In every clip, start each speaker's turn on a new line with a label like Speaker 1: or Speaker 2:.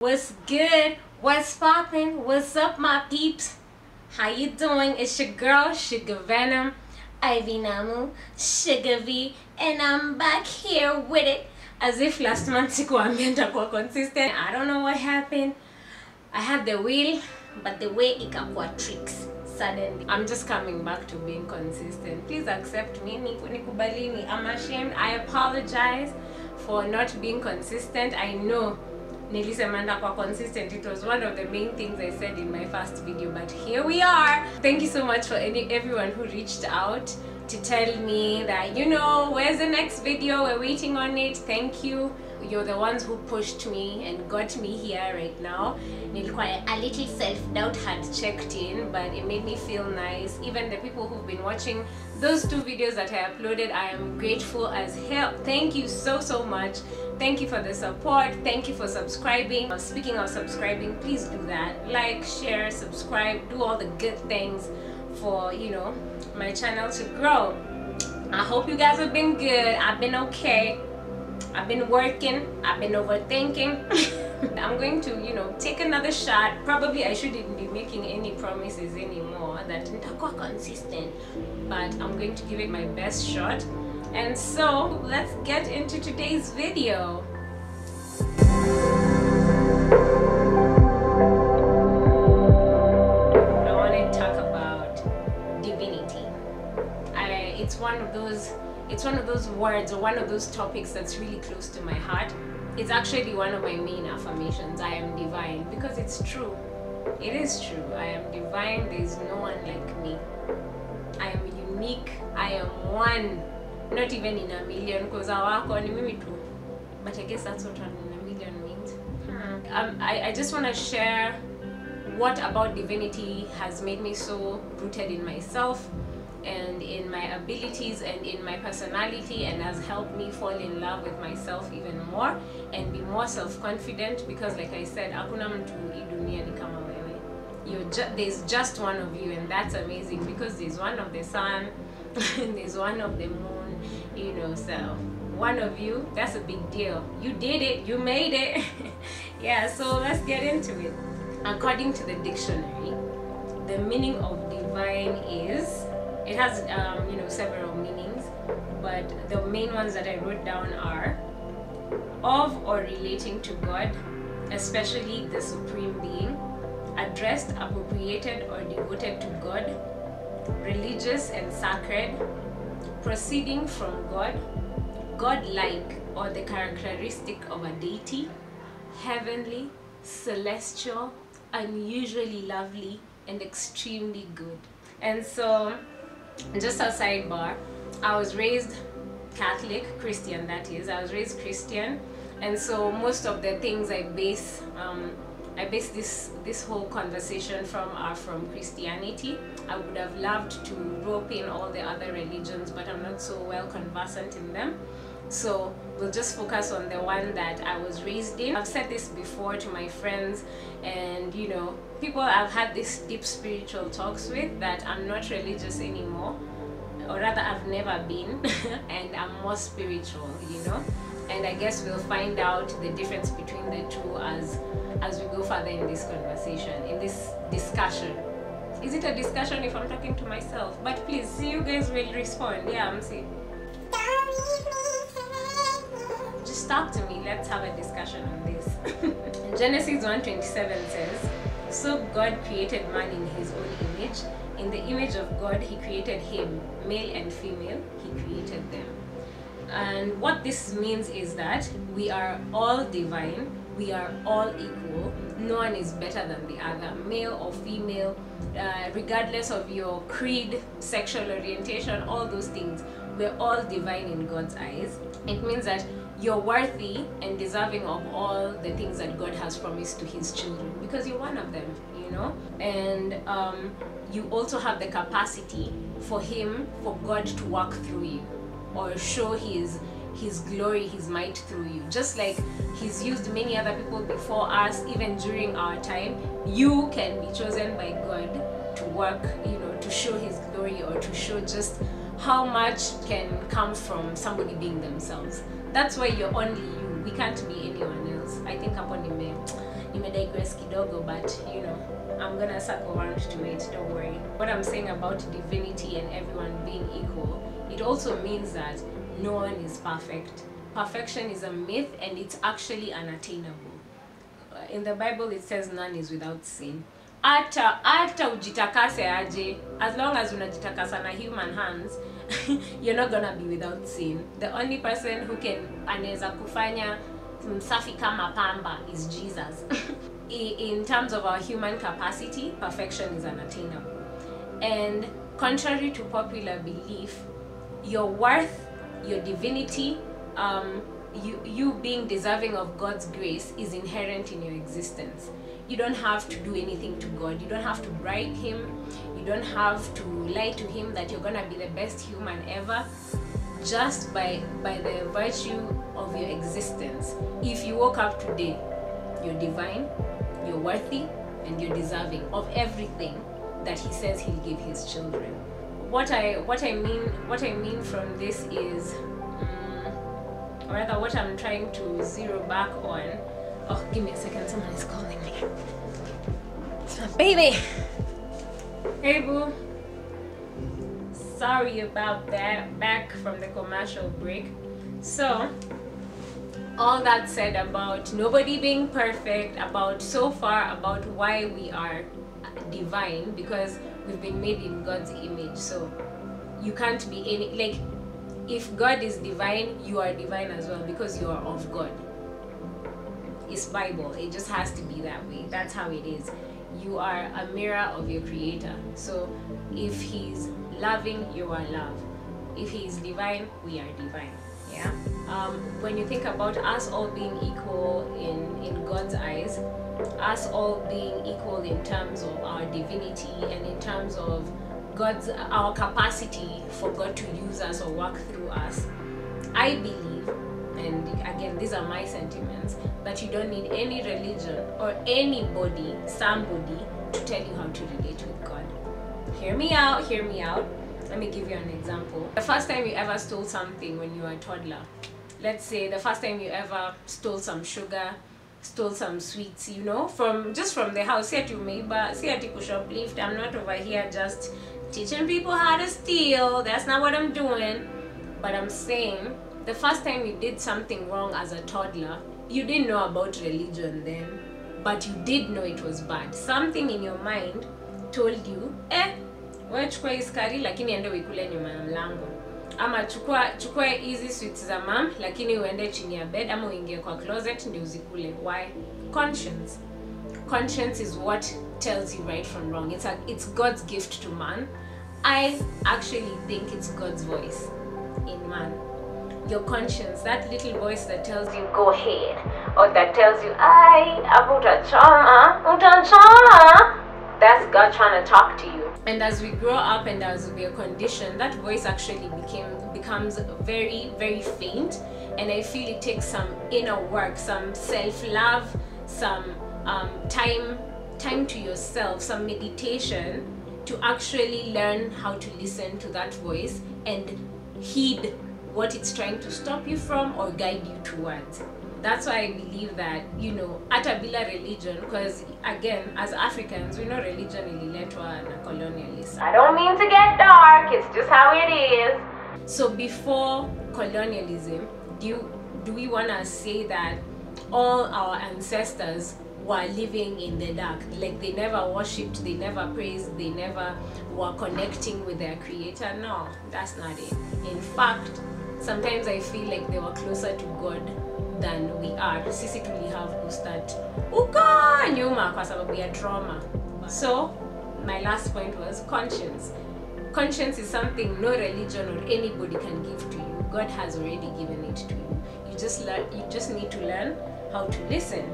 Speaker 1: What's good? What's poppin'? What's up, my peeps? How you doing? It's your girl, Sugar Venom, Ivy NAMU, Sugar V, and I'm back here with it. As if last month sikuambia consistent. I don't know what happened. I had the will, but the way it got tricks. Suddenly, I'm just coming back to being consistent. Please accept me. I'm ashamed. I apologize for not being consistent. I know nilisemanda kwa consistent. It was one of the main things I said in my first video, but here we are. Thank you so much for everyone who reached out to tell me that, you know, where's the next video, we're waiting on it. Thank you. You're the ones who pushed me and got me here right now. A little self-doubt had checked in, but it made me feel nice. Even the people who've been watching those 2 videos that I uploaded, I am grateful as hell. Thank you so much. Thank you for the support. Thank you for subscribing. Speaking of subscribing, please do that. Like, share, subscribe, do all the good things for, you know, my channel to grow. I hope you guys have been good. I've been okay. I've been working. I've been overthinking. I'm going to, you know, take another shot. Probably I shouldn't be making any promises anymore that nitakuwa consistent, but I'm going to give it my best shot. And so let's get into today's video. I want to talk about divinity. It's one of those words, or one of those topics that's really close to my heart. It's actually one of my main affirmations. I am divine, because it's true. It is true. I am divine. There is no one like me. I am unique. I am one. Not even in a million, because but I guess that's what 1 in a million means. I just want to share what about divinity has made me so rooted in myself and in my abilities and in my personality, and has helped me fall in love with myself even more and be more self-confident, because like I said, hakuna mtu hii dunia ni kama wewe. There's just one of you, and that's amazing, because there's one of the sun and there's one of the moon, you know. So one of you, that's a big deal. You did it, you made it. Yeah, so let's get into it. According to the dictionary, the meaning of divine is, it has you know, several meanings, but the main ones that I wrote down are of or relating to God, especially the supreme being, addressed, appropriated, or devoted to God, religious and sacred, proceeding from God, God-like, or the characteristic of a deity, heavenly, celestial, unusually lovely, and extremely good. And so, just a sidebar, I was raised Catholic, Christian that is. I was raised Christian, and so most of the things I base this whole conversation from are from Christianity. I would have loved to rope in all the other religions, but I'm not so well conversant in them. So we'll just focus on the one that I was raised in. I've said this before to my friends, and you know, people I've had these deep spiritual talks with, that I'm not religious anymore, or rather I've never been, and I'm more spiritual, you know. And I guess we'll find out the difference between the two as we go further in this conversation, in this discussion. Is it a discussion if I'm talking to myself? But please, see, you guys will respond. Yeah, I'm saying. Just talk to me. Let's have a discussion on this. Genesis 1:27 says, "So God created man in his own image. In the image of God, he created him, male and female, he created them." And what this means is that we are all divine, we are all equal, no one is better than the other, male or female, regardless of your creed, sexual orientation, all those things. We're all divine in God's eyes. It means that you're worthy and deserving of all the things that God has promised to his children, because you're one of them, you know. And you also have the capacity for God to work through you, or show his glory, his might through you. Just like he's used many other people before us, even during our time, you can be chosen by God to work, you know, to show his glory, or to show just how much can come from somebody being themselves. That's why you're only you. We can't be anyone else. I think digress kidogo, but you know, I'm gonna circle around to it, don't worry. What I'm saying about divinity and everyone being equal, it also means that no one is perfect. Perfection is a myth, and it's actually unattainable. In the Bible it says none is without sin. Hata ujitakase aje, as long as unajitakasa na human hands, you're not gonna be without sin. The only person who can anaweza kufanya msafi kama pamba is Jesus. In terms of our human capacity, perfection is unattainable. And contrary to popular belief, your worth, your divinity, you being deserving of God's grace is inherent in your existence. You don't have to do anything to God. You don't have to bribe him. You don't have to lie to him that you're gonna be the best human ever. Just by the virtue of your existence. If you woke up today, you're divine, you're worthy, and you're deserving of everything that he says he'll give his children. What I mean from this is, or rather what I'm trying to zero back on. Oh, give me a second, someone is calling me. It's my baby. Hey boo. Sorry about that, back from the commercial break. So all that said about nobody being perfect, about why we are divine, because we've been made in God's image. So you can't be any, like, if God is divine, you are divine as well, because you are of God. It's Bible, it just has to be that way. That's how it is. You are a mirror of your creator. So if he's loving, you are love. If he is divine, we are divine. Yeah. When you think about us all being equal in God's eyes, us all being equal in terms of our divinity and in terms of our capacity for God to use us or work through us, I believe, and again these are my sentiments, that you don't need any religion or anybody, somebody, to tell you how to relate with God. Hear me out, hear me out. Let me give you an example. The first time you ever stole something when you were a toddler, let's say the first time you ever stole some sugar, stole some sweets, you know, from the house. See at you neighbor, see at you shoplift. I'm not over here just teaching people how to steal. That's not what I'm doing. But I'm saying the first time you did something wrong as a toddler, you didn't know about religion then, but you did know it was bad. Something in your mind told you, wewe chukua hii skari lakini ende uikule nyuma ya mlango, ama chukua hizi sweets za mom lakini uende chini ya bed, ama uingie kwa closet ndio uzikule. Why? Conscience. Conscience is what tells you right from wrong. It's God's gift to man. I actually think it's God's voice in man. Your conscience, that little voice that tells you go ahead, or that tells you utachoma, that's God trying to talk to you. And as we grow up and as we are conditioned, that voice actually becomes very, very faint. And I feel it takes some inner work, some self-love, some time to yourself, some meditation to actually learn how to listen to that voice and heed what it's trying to stop you from or guide you towards. That's why I believe that, you know, ata bila religion, because again, as Africans, we know religion ililetwa na colonialists. I don't mean to get dark, it's just how it is. So before colonialism, do we want to say that all our ancestors were living in the dark? Like they never worshipped, they never praised, they never were connecting with their creator? No, that's not it. In fact, sometimes I feel like they were closer to God than we are. Sisi tulihavu kustart uko nyuma kwa sababu ya trauma. So my last point was conscience. Conscience is something no religion or anybody can give to you. God has already given it to you. You just need to learn how to listen.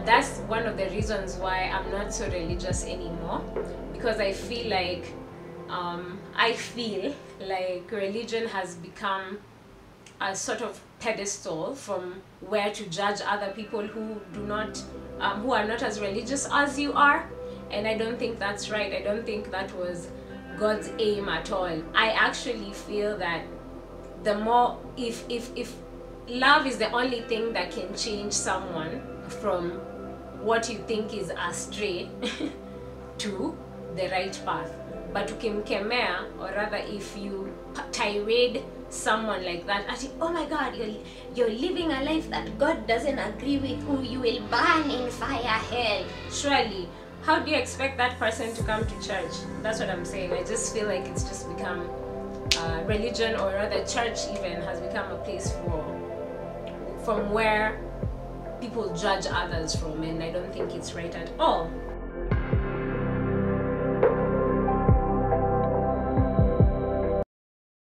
Speaker 1: That's one of the reasons why I'm not so religious anymore, because I feel like religion has become a sort of pedestal from where to judge other people who are not as religious as you are, and I don't think that's right. I don't think that was God's aim at all. I actually feel that the more, if love is the only thing that can change someone from what you think is astray to the right path. But ukimkemea, or rather if you tirade someone like that, oh my God, you're living a life that God doesn't agree with, who you will burn in fire hell. Surely, how do you expect that person to come to church? That's what I'm saying. I just feel like it's just become religion, or rather church even, has become a place from where people judge others from, and I don't think it's right at all.